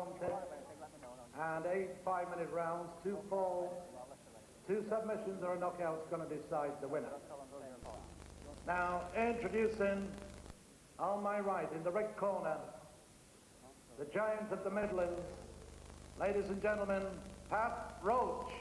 contest, and 8 5-minute rounds, 2 falls, 2 submissions or a knockout is going to decide the winner. Now, introducing on my right, in the red corner, the giant of the Midlands, ladies and gentlemen, Pat Roach.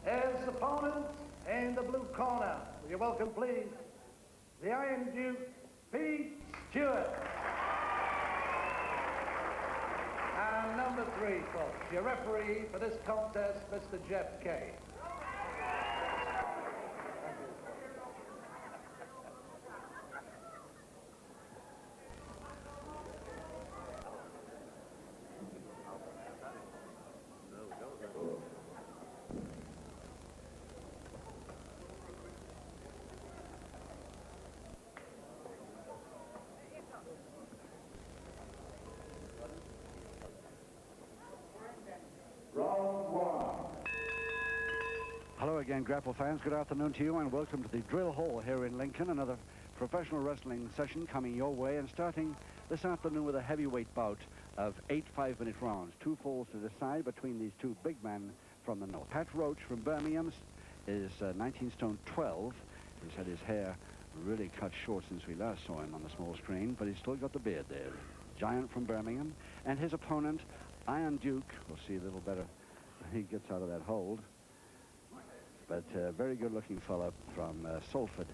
His opponent in the blue corner, will you welcome please, the Iron Duke, Pete Stewart. And number 3, folks, your referee for this contest, Mr. Jeff Kay. Hello again, Grapple fans. Good afternoon to you and welcome to the Drill Hall here in Lincoln. Another professional wrestling session coming your way and starting this afternoon with a heavyweight bout of 8 5-minute rounds. 2 falls to decide between these 2 big men from the north. Pat Roach from Birmingham is 19 stone 12. He's had his hair really cut short since we last saw him on the small screen, but he's still got the beard there. Giant from Birmingham. And his opponent, Iron Duke, we'll see a little better when he gets out of that hold. But very good-looking fella from Salford,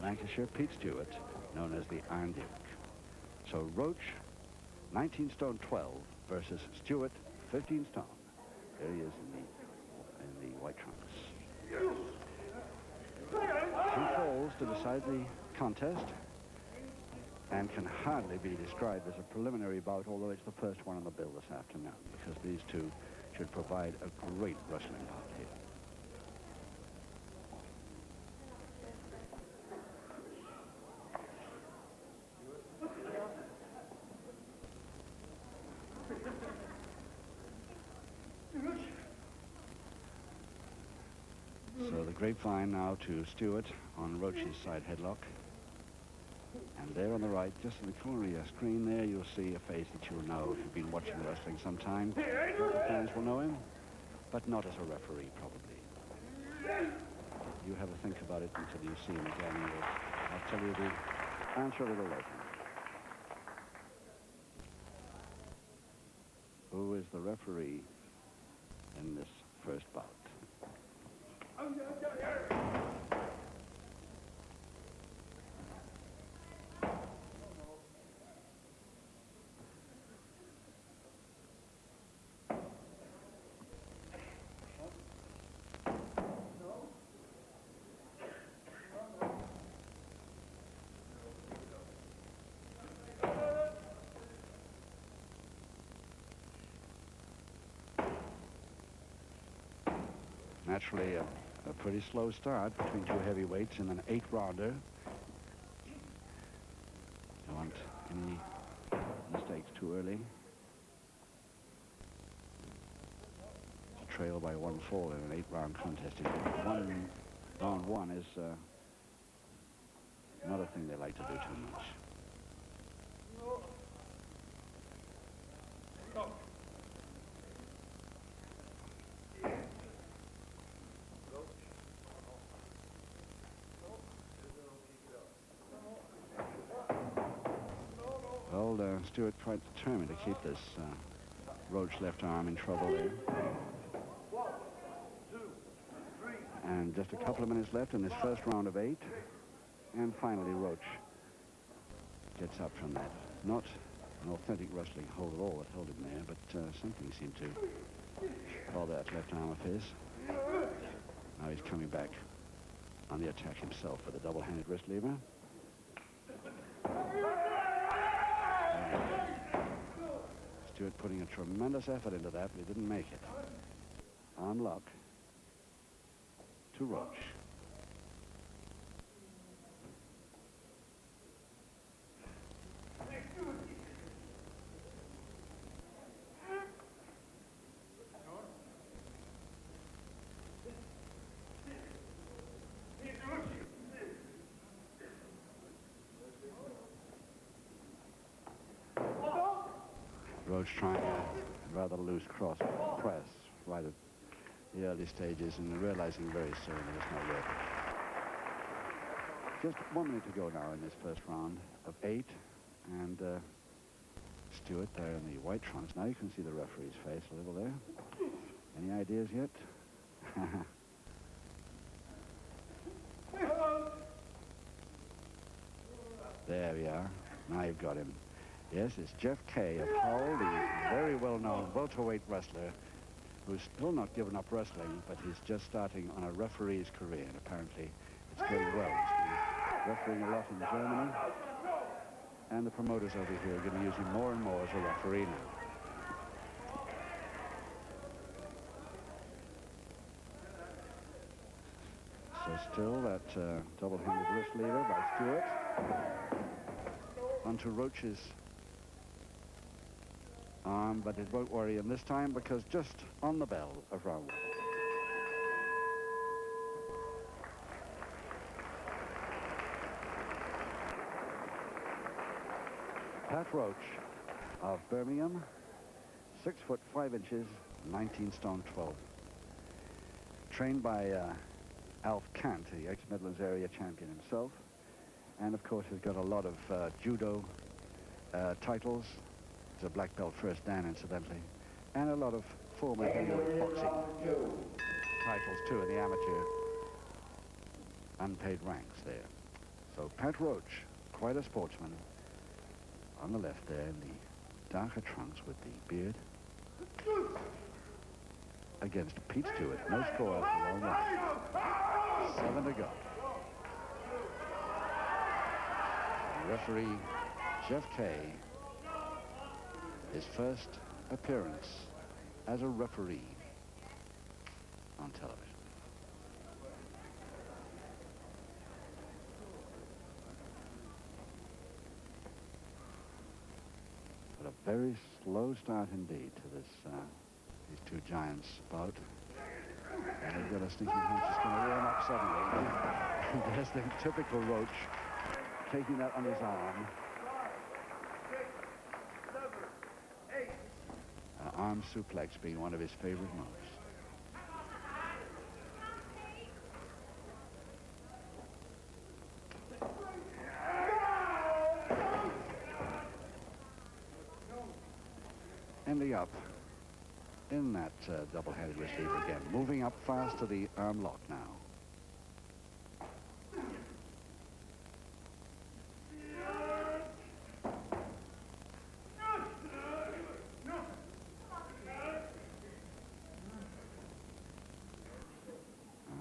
Lancashire, Pete Stewart, known as the Iron Duke. So Roach, 19 stone 12 versus Stewart, 15 stone. There he is in the white trunks. 2 falls to decide the contest, and can hardly be described as a preliminary bout, although it's the first one on the bill this afternoon, because these 2 should provide a great wrestling bout here. So the grapevine now to Stewart on Roach's side headlock. And there on the right, just in the corner of your screen there, you'll see a face that you'll know if you've been watching wrestling sometime. The fans will know him, but not as a referee, probably. You have a think about it until you see him again. I'll tell you the answer a little later. Who is the referee in this first bout? Naturally, a pretty slow start between 2 heavyweights in an 8-rounder. Don't want any mistakes too early. To trail by 1 fall in an 8-round contest. Round 1 is not a thing they like to do too much. Stewart quite determined to keep this Roach left arm in trouble there. And just a couple of minutes left in this first round of 8. And finally Roach gets up from that. Not an authentic wrestling hold at all that held him there, but something seemed to bother that left arm of his. Now he's coming back on the attack himself with a double-handed wrist lever. Stewart putting a tremendous effort into that, but he didn't make it. On luck to Roach. Roach trying a rather loose cross press right at the early stages and realizing very soon that it's not worth it. Just 1 minute to go now in this first round of 8, and Stewart there in the white trunks. Now you can see the referee's face a little there. Any ideas yet? There we are. Now you've got him. Yes, it's Jeff Kay of Hull, the very well-known welterweight wrestler who's still not given up wrestling, but he's just starting on a referee's career, and apparently it's going well. He's been refereeing a lot in Germany, and the promoters over here are going to use him more and more as a referee now. So still that double-handed wrist leader by Stewart. Onto Roach's arm, but it won't worry him this time because just on the bell of round 1. Pat Roach of Birmingham, 6 foot 5 inches, 19 stone 12. Trained by Alf Kant, the ex-Midlands area champion himself, and of course has got a lot of judo titles. He's a black belt first dan, incidentally, and a lot of former boxing titles too in the amateur unpaid ranks there. So Pat Roach, quite a sportsman, on the left there in the darker trunks with the beard, against Pete Stewart. No score after round 1. 7 to go. Referee Jeff Kay, his first appearance as a referee on television. But a very slow start indeed to this these two giants bout. And they've got a sneaky hunch it's going to warm up suddenly. There's the typical Roach taking that on his arm. Arm suplex being one of his favorite moves. Ending up in that double-headed receiver again, moving up fast to the arm lock now.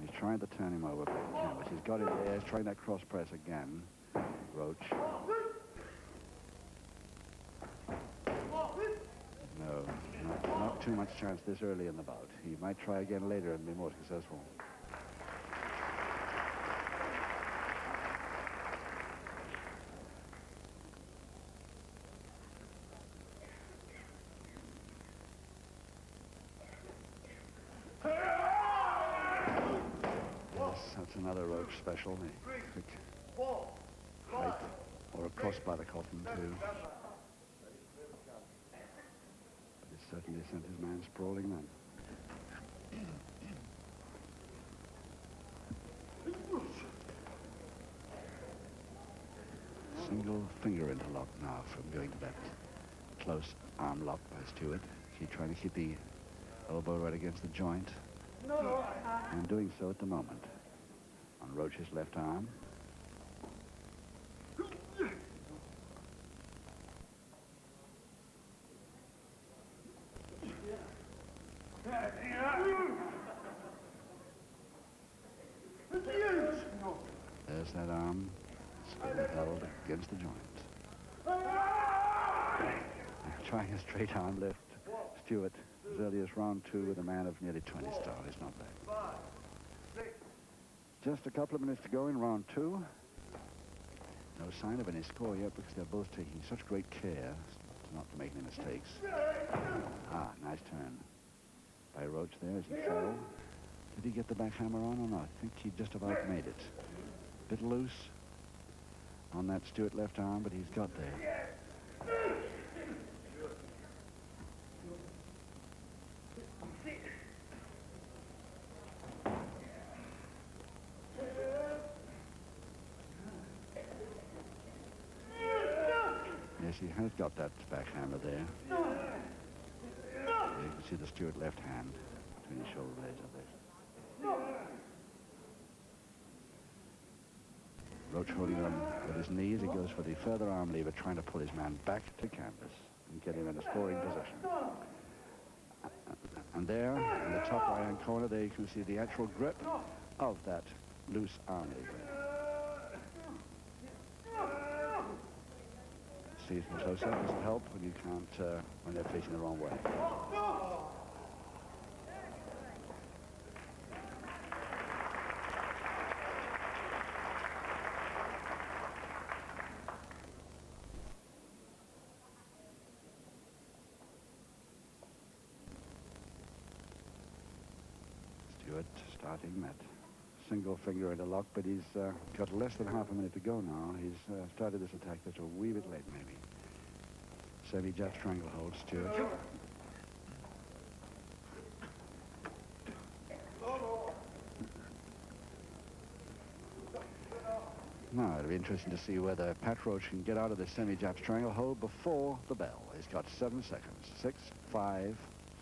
He's trying to turn him over, but he's got it there. He's trying that cross press again, Roach. No, not too much chance this early in the bout. He might try again later and be more successful. Yes, that's another Roach special. The quick height or a cross by the cotton too. Certainly sent his man sprawling then. Single finger interlock now from going to that close arm lock by Stewart. He's trying to keep the elbow right against the joint. And doing so at the moment on Roach's left arm. There's that arm still held against the joint. Trying a straight arm lift. Stewart, as early as round 2 with a man of nearly 20 stone. He's not bad. Just a couple of minutes to go in round 2. No sign of any score yet because they're both taking such great care not to make any mistakes. Nice turn by Roach there as he fell. Did he get the back hammer on or not? I think he just about made it. Bit loose on that Stewart left arm, but he's got there. Yes, he has got that backhammer there. You can see the Stewart left hand between his shoulder blades of this. Roach holding on with his knees. He goes for the further arm lever, trying to pull his man back to canvas and get him in a scoring position. And there, in the top right-hand corner, there you can see the actual grip of that loose arm lever. See it from close up doesn't help when you can't, when they're facing the wrong way. Stewart starting that single finger at a lock, but he's got less than half a minute to go now. He's started this attack that's a wee bit late, maybe. Semi-jab stranglehold, Stewart. Now, it'll be interesting to see whether Pat Roach can get out of this semi-jab stranglehold before the bell. He's got 7 seconds. 6, 5,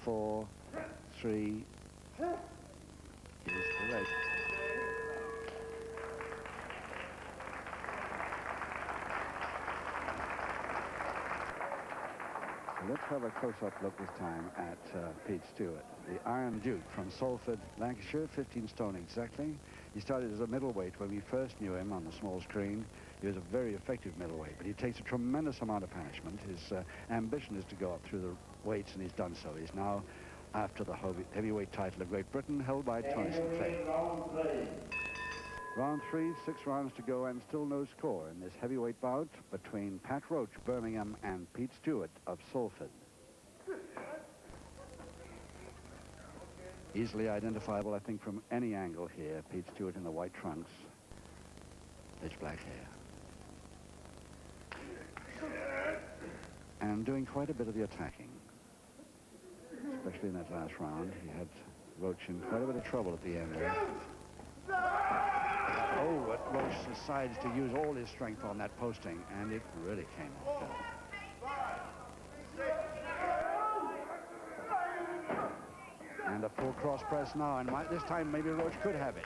4, 3. He's too late. Let's have a close-up look this time at Pete Stewart, the Iron Duke from Salford, Lancashire, 15 stone exactly. He started as a middleweight when we first knew him on the small screen. He was a very effective middleweight, but he takes a tremendous amount of punishment. His ambition is to go up through the weights, and he's done so. He's now after the heavyweight title of Great Britain, held by Tony Sinclair. Round 3, 6 rounds to go, and still no score in this heavyweight bout between Pat Roach, Birmingham, and Pete Stewart of Salford. Easily identifiable, I think, from any angle here. Pete Stewart in the white trunks, pitch black hair. And doing quite a bit of the attacking, especially in that last round. He had Roach in quite a bit of trouble at the end there. Oh, but Roach decides to use all his strength on that posting, and it really came off. And a full cross press now, and this time maybe Roach could have it.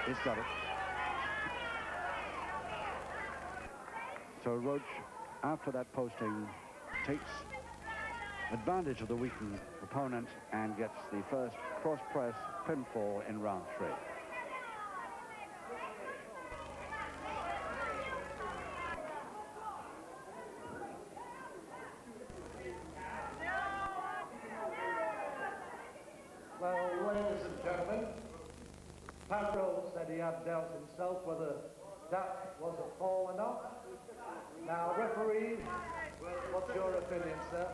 He's got it. So Roach, after that posting, takes advantage of the weakened opponent and gets the first cross press pinfall in round 3. Well, ladies and gentlemen, Pat Roach said he had doubts himself whether that was a fall or not. Now, referee, what's your opinion, sir?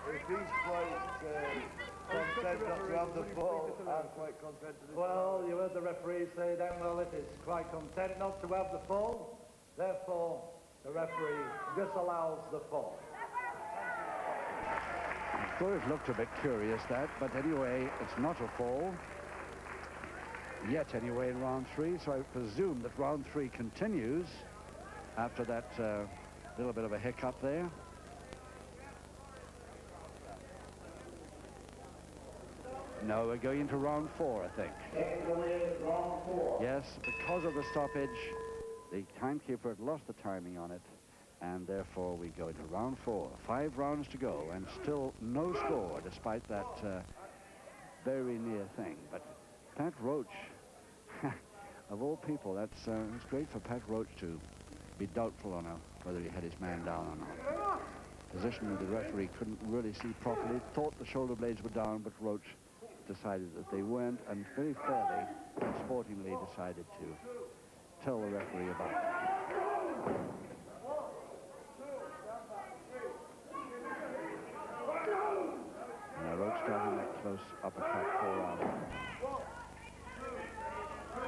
If he's quite content not to have the ball, I'm quite content to do. Well, you heard the referee say then, well, it is quite content not to have the fall. Therefore, the referee disallows the fall. I thought it looked a bit curious, that, but anyway, it's not a fall. Yet, anyway, in round 3, so I presume that round 3 continues after that little bit of a hiccup there. No, we're going into round 4, I think. Round 4. Yes, because of the stoppage, the timekeeper had lost the timing on it, and therefore we go into round 4. 5 rounds to go, and still no score, despite that very near thing. But Pat Roach, of all people, it's great for Pat Roach to be doubtful on whether he had his man down or not. Position of the referee couldn't really see properly. Thought the shoulder blades were down, but Roach decided that they weren't, and very fairly and sportingly decided to tell the referee about it. Now Roach starting that close uppercut forearm. 1, 2, 3,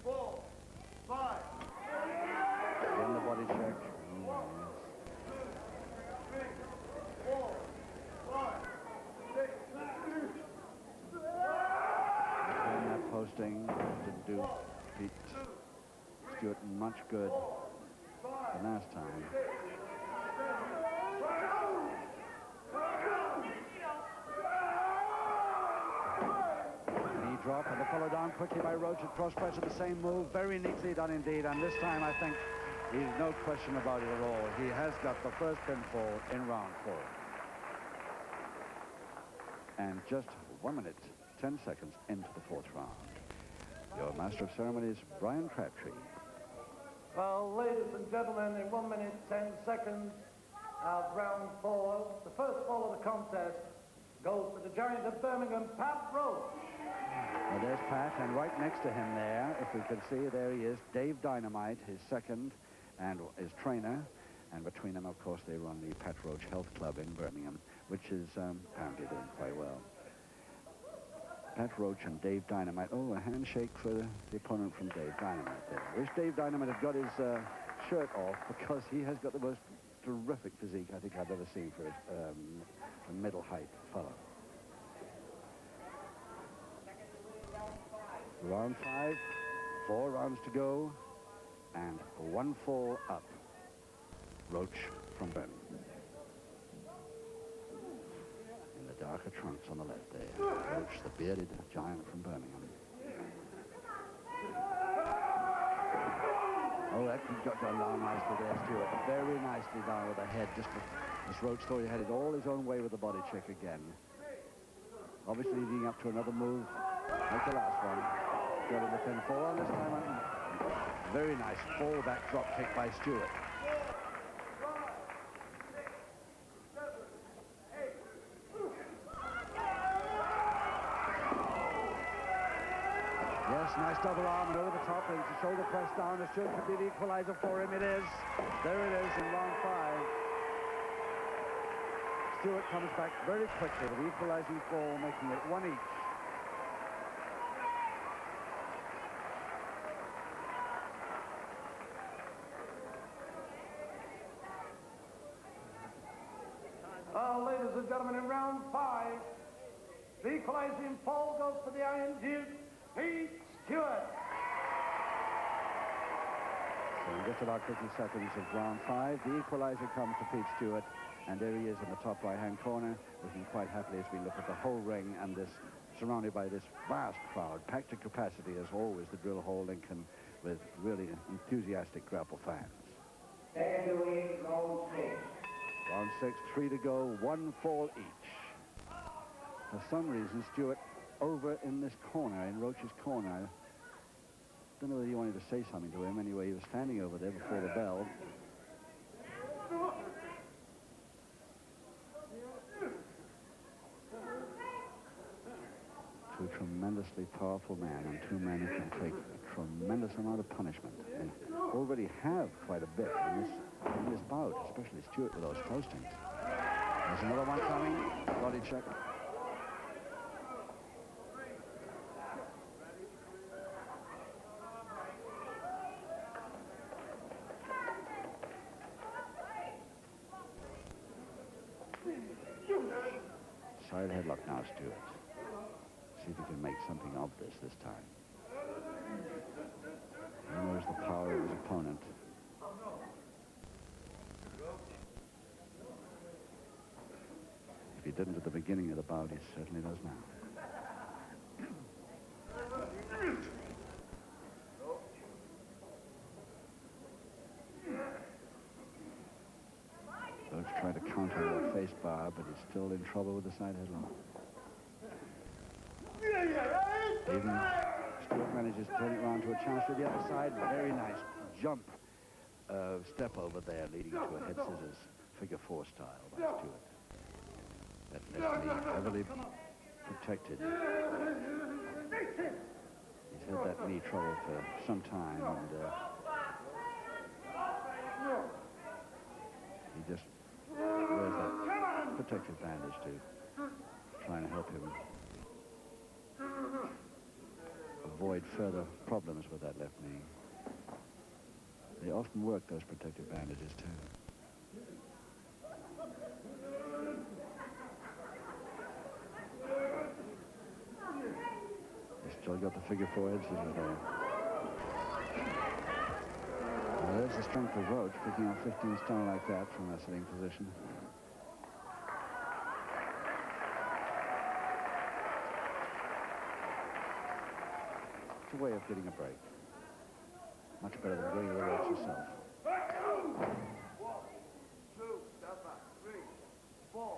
4, 5. Again the body check. Oh, 2, 3, 4, 5, 6. And that posting didn't do Pete Stewart much good. the last time. Knee drop and the follow down quickly by Roach at cross pressure. The same move, very neatly done indeed. And this time I think he's no question about it at all. He has got the first pinfall in round 4. And just 1 minute, 10 seconds into the 4th round. Your master of ceremonies, Brian Crabtree. Well, ladies and gentlemen, in 1 minute, 10 seconds of round 4, the first fall of the contest goes to the giant of Birmingham, Pat Roach. Well, there's Pat, and right next to him there, if we can see, there he is, Dave Dynamite, his second, and his trainer. And between them, of course, they run the Pat Roach Health Club in Birmingham, which is apparently doing quite well. Pat Roach and Dave Dynamite. Oh, a handshake for the opponent from Dave Dynamite there. I wish Dave Dynamite had got his shirt off, because he has got the most terrific physique I think I've ever seen for a middle height fellow. Round 5, 4 rounds to go, and 1 fall up. Roach from Birmingham. In the darker trunks on the left there. Roach, the bearded giant from Birmingham. Oh, that got done down nicely there, Stewart. Very nicely down with the head. Just as Roach thought he had it all his own way with the body check again. Obviously leading up to another move like the last one. Got in the pinfall, and this time very nice fallback drop kick by Stewart. Yes, nice double arm and over the top, and it's a shoulder press down. The Stewart could be the equalizer for him. It is. There it is in round 5. Stewart comes back very quickly with the equalizing fall, making it 1 each. Well, ladies and gentlemen, in round 5, the equalizing fall goes to the Iron Duke, Pete Stewart. So in just about 50 seconds of round 5, the equalizer comes to Pete Stewart, and there he is in the top right-hand corner, looking quite happily as we look at the whole ring, and this surrounded by this vast crowd, packed to capacity as always, the Drill Hall Lincoln, with really enthusiastic grapple fans. Round 6, 3 to go, 1 fall each. For some reason, Stewart over in this corner, in Roach's corner. I don't know whether he wanted to say something to him. Anyway, he was standing over there before the bell. Two tremendously powerful men, and two men who can take a tremendous amount of punishment. And already have quite a bit in this bout, especially Stewart with those postings. There's another one coming. Body check. Side headlock now, Stewart. See if he can make something of this time. He knows the power of his opponent. If he didn't at the beginning of the bout, he certainly does now. Roach trying to counter the face bar, but he's still in trouble with the side headlock. Even Stewart manages to turn it around to a chance to the other side. Very nice jump step over there, leading to a head scissors figure 4 style by Stewart. That left knee heavily protected. He's had that knee trouble for some time, and he just wears that protective bandage to trying to help him avoid further problems with that left knee. They often work those protective bandages too. He's still got the figure 4 head scissors there. There's the strength of Roach, picking up 15 stone like that from a sitting position. It's a way of getting a break. Much better than going to the ropes yourself. 1, 2, stand back, 3, 4.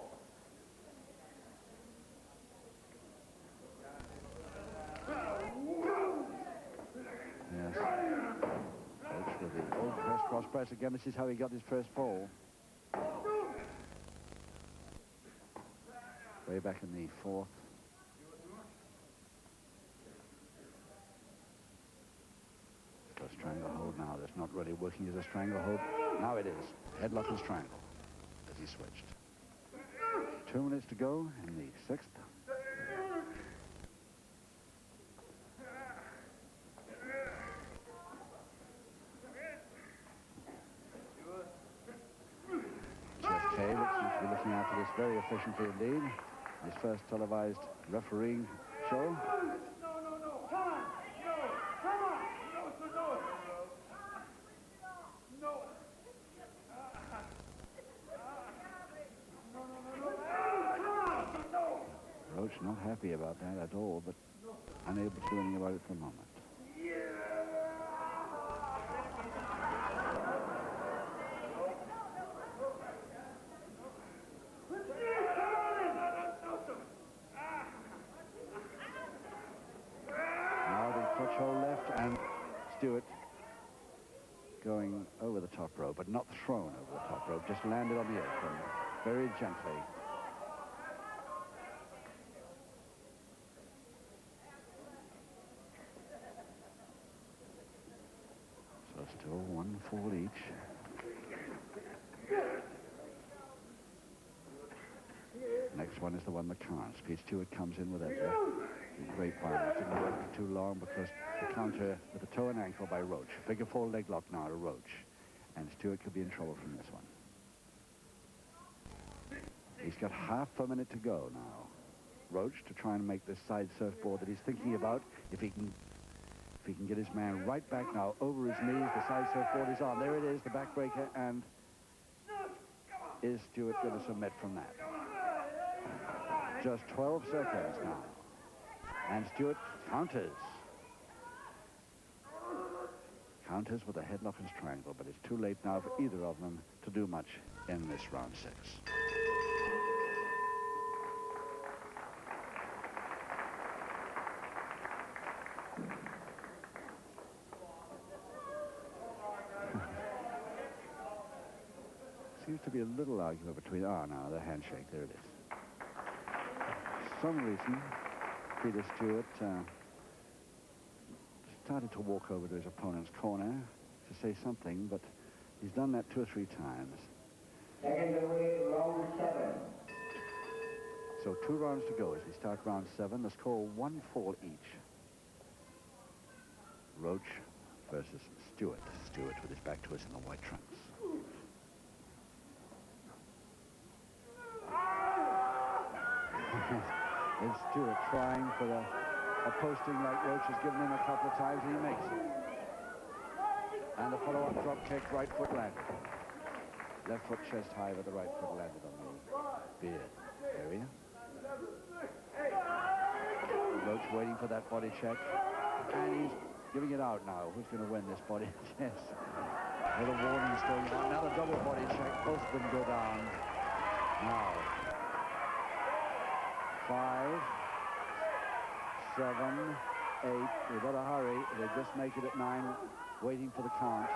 Yes. Roach with the old press, cross press again. This is how he got his first fall. Way back in the 4th. So a stranglehold now. That's not really working as a stranglehold. Now it is. Headlock and strangle as he switched. 2 minutes to go in the 6th. Kay, which seems to be looking after this very efficiently indeed. His first televised refereeing show. No, come on! No, come on! No! Roach not happy about that at all, but unable to do anything about it for the moment. And Stewart going over the top rope, but not thrown over the top rope, just landed on the apron very gently. So still 1 fall each. Next one is the one that can't. Pete Stewart comes in with a great bar. It didn't work for too long because the counter with the toe and ankle by Roach. Figure 4 leg lock now to Roach. And Stewart could be in trouble from this one. He's got half a minute to go now. Roach to try and make this side surfboard that he's thinking about. If he can get his man right back now over his knees, the side surfboard is on. There it is, the backbreaker, and is Stewart going to submit from that? Just 12 seconds now. And Stewart counters. Counters with a headlock and strangle, but it's too late now for either of them to do much in this round 6. Seems to be a little argument between, now the handshake, there it is. For some reason, Peter Stewart started to walk over to his opponent's corner to say something, but he's done that 2 or 3 times. Second away, round 7. So 2 rounds to go as we start round 7. The score 1 fall each. Roach versus Stewart. Stewart with his back to us in the white trunks. It's Stewart trying for a posting like Roach has given him a couple of times, and he makes it. And the follow-up drop kick, right foot landed. Left foot chest high, but the right foot landed on the beard area. Roach waiting for that body check, and he's giving it out now. Who's going to win this body? Yes. With a warning still on. Another double body check. Both of them go down. Now. 5, 7, 8. We better hurry. They just make it at 9, waiting for the count.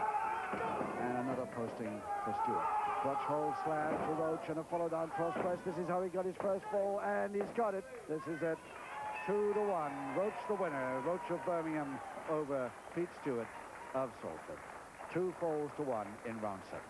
And another posting for Stewart. Clutch hold slam for Roach and a follow down cross press. This is how he got his first fall, and he's got it. This is it. 2-1. Roach the winner. Roach of Birmingham over Pete Stewart of Salford. 2 falls to 1 in round 7.